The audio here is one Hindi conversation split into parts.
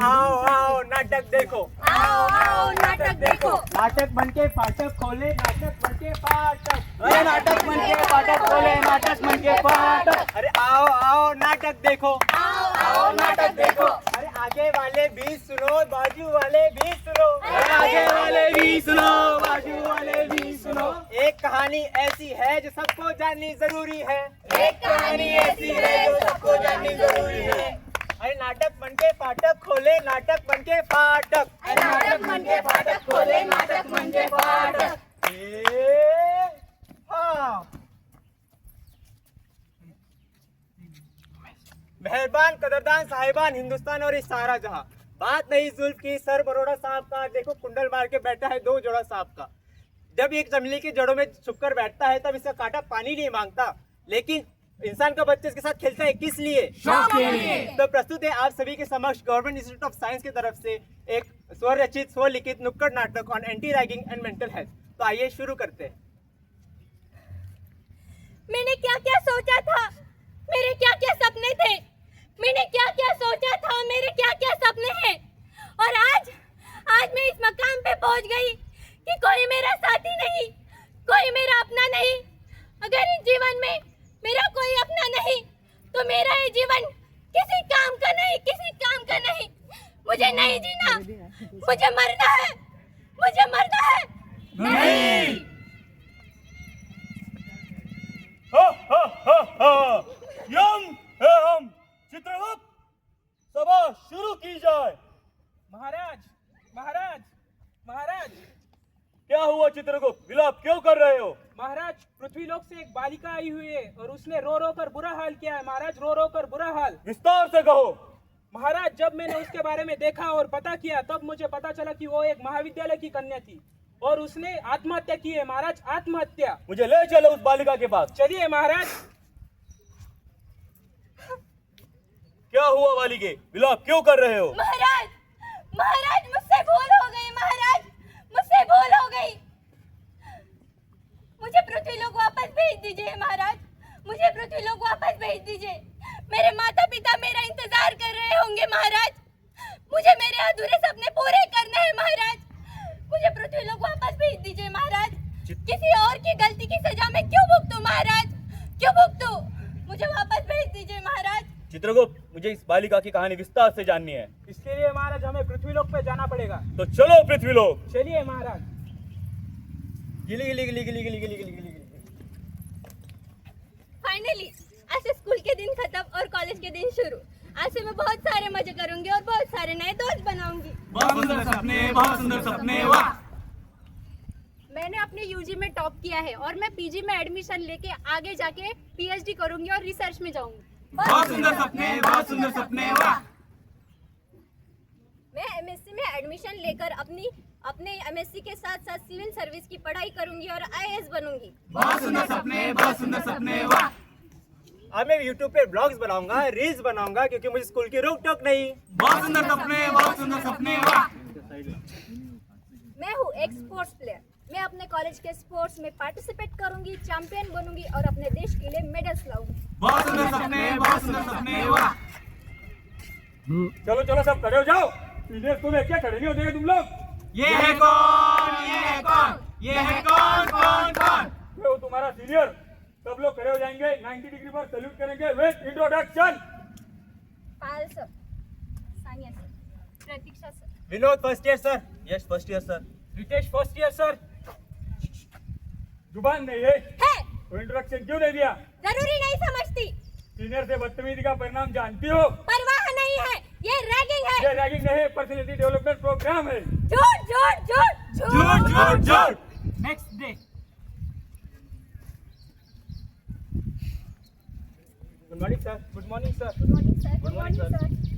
आओ आओ नाटक देखो, आओ आओ नाटक देखो। नाटक बनके फाटक खोले, नाटक बनके फाटक, अरे नाटक बनके फाटक खोले, नाटक बनके फाटक, अरे आओ आओ नाटक देखो, आओ आओ नाटक देखो। अरे आगे वाले भी सुनो, बाजू वाले भी सुनो, अरे आगे वाले भी सुनो, बाजू वाले भी सुनो। एक कहानी ऐसी है जो सबको जाननी जरूरी है, एक कहानी ऐसी है जो सबको जाननी जरूरी है। अरे नाटक बनके फाटक खोले, नाटक बनके फाटक, अरे नाटक मन के फाटक खोले, नाटक मन के फाटक। हाँ। मेहरबान कदरदान साहिबान हिंदुस्तान और इस सारा जहां, बात नहीं जुल्फ की सर बरोड़ा सांप का, देखो कुंडल मार के बैठा है दो जोड़ा सांप का। जब एक चमली की जड़ों में छुपकर बैठता है तब इसका कांटा पानी नहीं मांगता, लेकिन इंसान का बच्चे इसके साथ खेलता है किस लिए? शौक के लिए। तो प्रस्तुत है आप सभी के समक्ष गवर्नमेंट इंस्टीट्यूट ऑफ साइंस की तरफ से एक स्वरचित स्वलिखित नुक्कड़ नाटक on anti ragging and mental health. तो आइए शुरू करते हैं। मैंने क्या क्या सोचा था, मेरे क्या क्या सपने थे, मैंने क्या क्या सोचा था, मेरे क्या क्या सपने हैं, और आज मैं इस मकाम पे पहुंच गई कि कोई मेरा साथी नहीं, कोई मेरा अपना नहीं। अगर इस जीवन में मेरा कोई अपना नहीं तो मेरा ये जीवन किसी काम का नहीं, किसी काम का नहीं। मुझे नहीं जीना, मुझे मरना है, मुझे मरना है। नहीं। यम है हम चित्रगुप्त, सभा शुरू की जाए। महाराज महाराज महाराज क्या हुआ चित्रगुप्त, विलाप क्यों कर रहे हो? महाराज, पृथ्वीलोक से एक बालिका आई हुई है और उसने रो रो कर बुरा हाल किया है महाराज, रो रो कर बुरा हाल। विस्तार से कहो। महाराज, जब मैंने उसके बारे में देखा और पता किया तब मुझे पता चला कि वो एक महाविद्यालय की कन्या थी और उसने आत्महत्या की है महाराज, आत्महत्या। मुझे ले चलो उस बालिका के पास। चलिए महाराज। क्या हुआ बालिके, विलाप क्यों कर रहे हो? महाराज महाराज मुझसे भूल हो गई, महाराज मुझसे भूल हो गई। मुझे पृथ्वीलोक वापस भेज दीजिए महाराज, मुझे पृथ्वीलोक वापस भेज दीजिए। मेरे माता पिता मेरा इंतजार कर रहे होंगे महाराज, मुझे मेरे अधूरे सपने पूरे करने हैं महाराज, मुझे पृथ्वीलोक वापस भेज दीजिए महाराज। किसी और की गलती की सजा मैं क्यों भुगतूं महाराज, क्यों भुगतूं? मुझे वापस भेज दीजिए महाराज। चित्रगुप्त, मुझे इस बालिका की कहानी विस्तार से जाननी है। इसके लिए महाराज हमें पृथ्वीलोक पे जाना पड़ेगा। तो चलो पृथ्वीलोक। चलिए महाराज। गिली गिली गिली गिली गिली गिली गिली गिली। फाइनली आज से स्कूल के दिन खत्म और कॉलेज के दिन शुरू। आज से मैं बहुत सारे मजे करूंगी और बहुत सारे नए दोस्त बनाऊंगी। बहुत सुंदर सपने, बहुत सुंदर सपने, वाह। मैंने अपने यूजी में टॉप किया है और मैं पीजी में एडमिशन लेके आगे जाके पीएचडी करूंगी और रिसर्च में जाऊंगी। बहुत सुंदर सपने, बहुत सुंदर सपने, वाह। मैं एमएससी में एडमिशन लेकर अपने एमएससी के साथ साथ सिविल सर्विस की पढ़ाई करूंगी और आईएएस बनूंगी। बहुत सुंदर सपने, बहुत सुंदर सपने, वाह। अब मैं YouTube पे ब्लॉग्स बनाऊंगा, रील्स बनाऊंगा, क्योंकि मुझे स्कूल की रोक टोक नहीं। बहुत सुंदर सपने, बहुत सुंदर सपने, वाह। मैं हूँ एक स्पोर्ट्स प्लेयर, मैं अपने कॉलेज के स्पोर्ट्स में पार्टिसिपेट करूंगी, चैंपियन बनूंगी और अपने देश के लिए मेडल्स लाऊंगी। बहुत सुंदर सपने, बहुत सुंदर सपने, वाह। चलो चलो सब खड़े हो जाओ। सीनियर तुम्हें क्या खड़े नहीं होते तुम लोग? ये है कौन, ये है कौन, ये है कौन, कौन कौन? वो तुम्हारा सीनियर। सब लोग खड़े हो जाएंगे, 90 डिग्री पर सैल्यूट करेंगे with introduction. Payal sir, Sania sir, Pratiksha sir, Vinod first year sir. Yes first year sir. Ritesh first year sir. जुबान नहीं है तो इंट्रोडक्शन क्यों नहीं दिया? जरूरी नहीं समझती, सीनियर से बदतमीजी का परिणाम जानती हो? परवाह नहीं है, ये रैगिंग है। ये रैगिंग नहीं, पर्सनैलिटी डेवलपमेंट प्रोग्राम है। झूठ झूठ झूठ झूठ झूठ झूठ। Next day. Good morning sir. Good morning sir. Good morning sir, good morning sir,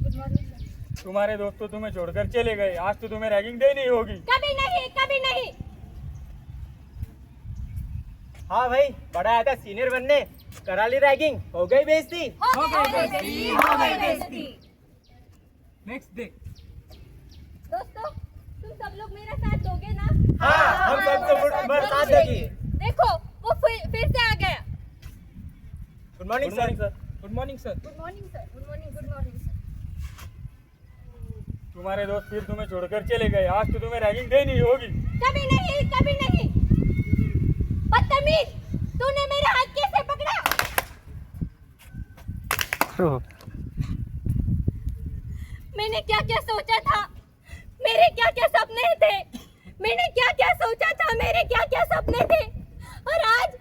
good morning sir. तुम्हारे दोस्त तो तुम्हें छोड़कर चले गए, आज तो तुम्हें रैगिंग डे नहीं होगी। कभी नहीं, कभी नहीं। हाँ भाई, बड़ा आया था सीनियर बनने, करा ली रैगिंग, हो गई बेइज्जती। हो गई बेइज्जती। Next day. दोस्तों, तुम सब लोग मेरा साथ दोगे ना? हाँ, हम सबको बरसात देगी। देखो, वो फिर से आ गया। Good morning sir. Good morning sir. Good morning sir, good morning, good morning sir. तुम्हारे दोस्त फिर तुम्हें छोड़कर चले गए, आज तो तुम्हें रैगिंग देनी होगी। कभी नहीं, कभी नहीं। बदतमीज, तूने मेरा हाथ कैसे पकड़ा? मैंने क्या क्या सोचा था, मेरे क्या क्या सपने थे, मैंने क्या क्या सोचा था, मेरे क्या क्या सपने थे, और आज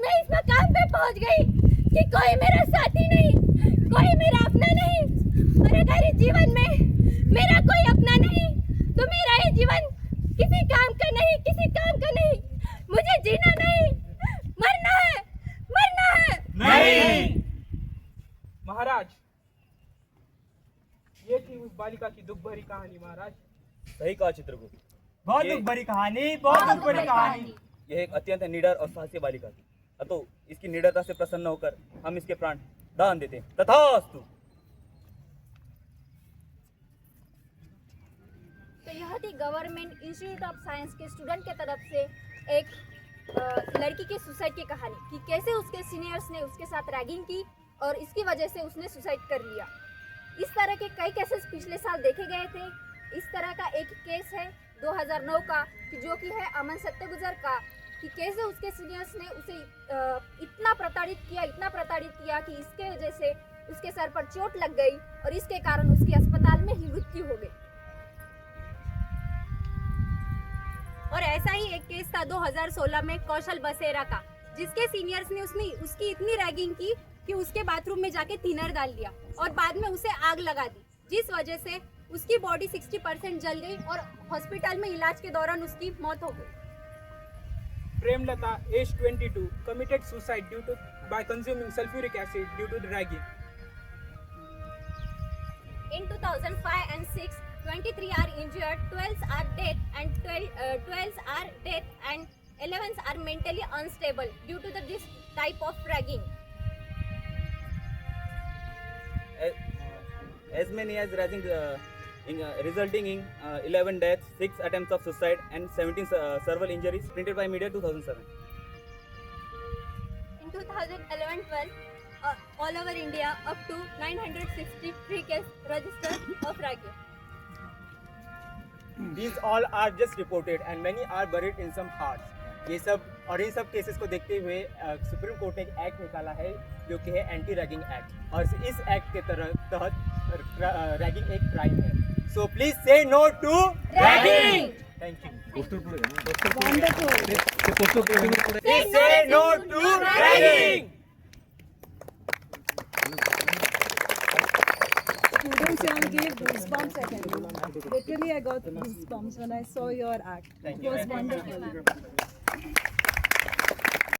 मैं इस मकाम पे पहुंच गई कि कोई मेरा साथी नहीं, कोई मेरा अपना नहीं। और अगर इस जीवन में मेरा कोई अपना नहीं तो मेरा ये जीवन किसी काम का नहीं, किसी काम का नहीं। मुझे जीना नहीं, मरना है, मरना है। नहीं। महाराज, ये थी उस बालिका की दुख भरी कहानी। महाराज, सही कहा चित्रगुप्त। बहुत ये- दुख भरी कहानी, बहुत दुख भरी कहानी। यह एक अत्यंत निडर और साहसी बालिका थी, अतो इसकी निडरता से प्रसन्न होकर हम इसके प्राण दान देते हैं। तथास्तु। तो यह थी गवर्नमेंट इंस्टीट्यूट ऑफ साइंस के स्टूडेंट के तरफ से एक लड़की की सुसाइड की कहानी कि कैसे उसके सीनियर्स ने उसके साथ रैगिंग की और इसकी वजह से उसने सुसाइड कर लिया। इस तरह के कई केसेस पिछले साल देखे गए थे। इस तरह का एक केस है 2009 का कि जो कि है अमन सत्यगुजर का, कि कैसे उसके सीनियर्स ने उसे इतना प्रताड़ित किया कि इसके वजह से उसके सर पर चोट लग गई और इसके कारण उसकी अस्पताल में ही मृत्यु हो गई। और ऐसा ही एक केस था 2016 में कौशल बसेरा का, जिसके सीनियर्स ने उसकी इतनी रैगिंग की कि उसके बाथरूम में जाके थिनर डाल दिया और बाद में उसे आग लगा दी, जिस वजह से उसकी बॉडी 60% जल गई और हॉस्पिटल में इलाज के दौरान उसकी मौत हो गई। Premlata, age 22, committed suicide by consuming sulfuric acid due to the ragging. In 2005 and 6, 23 are injured, 12 are dead and 12 are dead and 11 are mentally unstable due to this type of ragging. As many as ragging resulting in 11 deaths, 6 attempts of suicide and 17 several injuries, printed by media 2007. In 2011-12, all over India, up to 963 cases registered of ragging. These all are just reported and many are buried in some hearts. ये सब और इन सब केसेस को देखते हुए सुप्रीम कोर्ट ने एक एक्ट निकाला है जो कि है एंटी रैगिंग एक्ट, और इस एक्ट के तहत रैगिंग एक क्राइम है। So please say no to ragging. Thank you. Say no to ragging. Students, you all gave goosebumps at me. Literally, I got goosebumps when I saw your act. Thank It you. was wonderful.